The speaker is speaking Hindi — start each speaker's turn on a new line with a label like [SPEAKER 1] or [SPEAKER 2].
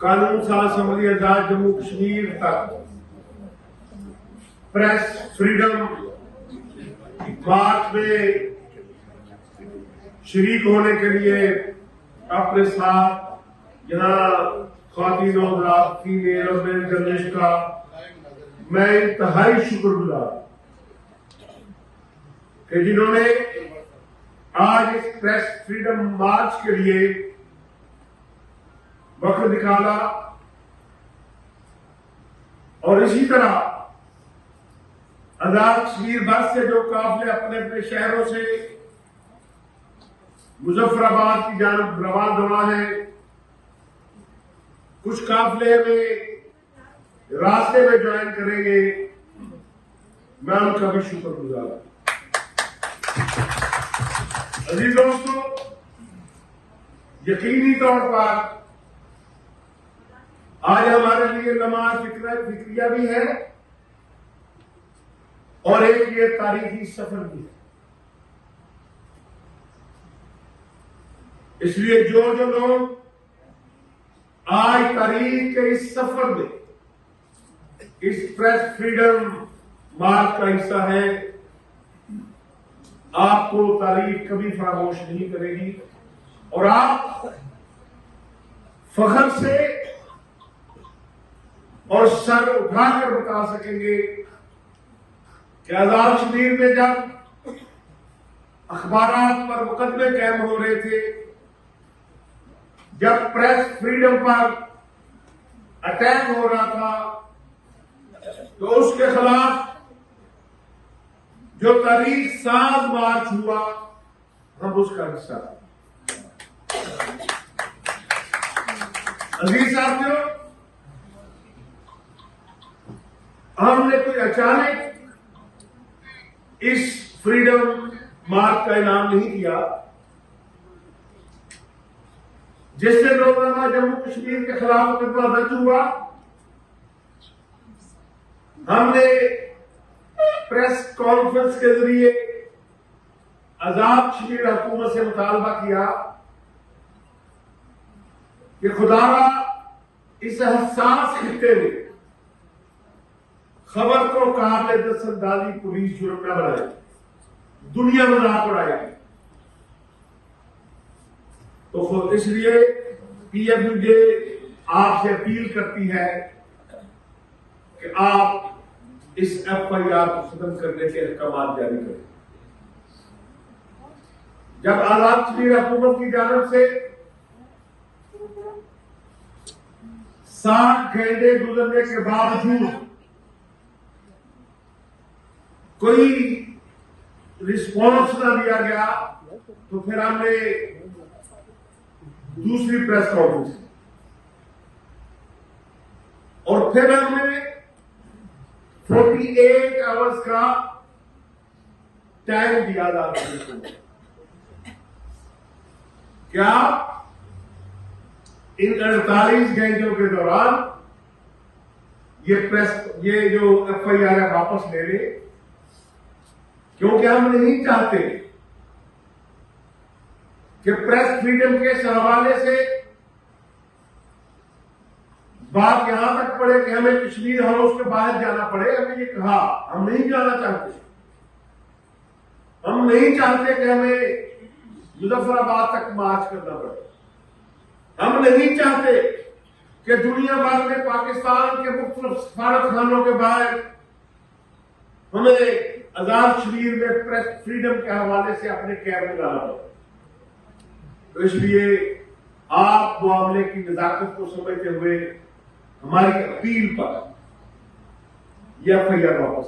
[SPEAKER 1] कानून साज असम्बली आजाद जम्मू कश्मीर तक प्रेस फ्रीडम मार्च में शरीक होने के लिए अपने साथ यहाँ ख्वातीन और फीमेल और मेल जर्नलिस्ट का मैं इंतहाई शुक्रगुजार कि जिन्होंने आज इस प्रेस फ्रीडम मार्च के लिए वक्त निकाला और इसी तरह आजाद कश्मीर बस से जो काफिले अपने अपने शहरों से मुजफ्फराबाद की जानब रवाना होना है, कुछ काफिले में रास्ते में ज्वाइन करेंगे, मैं उनका भी शुक्रगुजार हूं। अजीज दोस्तों, यकीनी तौर पर आज हमारे लिए नमाज फिक्रिया भी है और एक ये तारीखी सफर भी है। इसलिए जो लोग आज तारीख के इस सफर में इस प्रेस फ्रीडम मार्च का हिस्सा है, आपको तारीख कभी फरामोश नहीं करेगी और आप फख्र से और सर उठाकर बता सकेंगे कि आजाद कश्मीर में जब अखबारात पर मुकदमे कायम हो रहे थे, जब प्रेस फ्रीडम पर अटैक हो रहा था, तो उसके खिलाफ जो तारीख साज मार्च हुआ, हम उसका हिस्सा थे। अजीज साथियों, हमने कोई अचानक इस फ्रीडम मार्च का ऐलान नहीं किया। जिस दिन रोजाना जम्मू कश्मीर के खिलाफ मुकदमा दर्ज हुआ, हमने प्रेस कॉन्फ्रेंस के जरिए आजाद कश्मीर हुकूमत से मुतालबा किया कि खुदारा इस हसास खित्ते में खबर को काबिल दस्तंदाजी पुलिस जुर्म न बनाए, दुनिया मजाक उड़ाएगी। तो इसलिए पीएफयूजे आपसे अपील करती है कि आप इस एफआईआर को खत्म करने के अहकाम जारी करें। जब आजाद कश्मीर हुकूमत की जानब से 60 घंटे गुजरने के बावजूद कोई रिस्पॉन्स ना दिया गया, तो फिर हमने दूसरी प्रेस कॉन्फ्रेंस और फिर हमने 48 आवर्स का टाइम दिया जाता है। क्या इन 48 घंटों के दौरान ये जो एफआईआर है वापस ले ले, क्योंकि हम नहीं चाहते कि प्रेस फ्रीडम के हवाले से बात यहां तक पड़े कि हमें कश्मीर हाउस के बाहर जाना पड़े। हमने ये कहा, हम नहीं जाना चाहते। हम नहीं चाहते कि हमें मुजफ्फराबाद तक मार्च करना पड़े। हम नहीं चाहते कि दुनिया भर में पाकिस्तान के मुख्तलिफ सफारत खानों के बाहर हमें आजाद कश्मीर में प्रेस फ्रीडम के हवाले से अपने कैब लगाना पड़े। तो इसलिए आप मामले की नजाकत को समझते हुए हमारी अपील पर यह एफआईआर वापस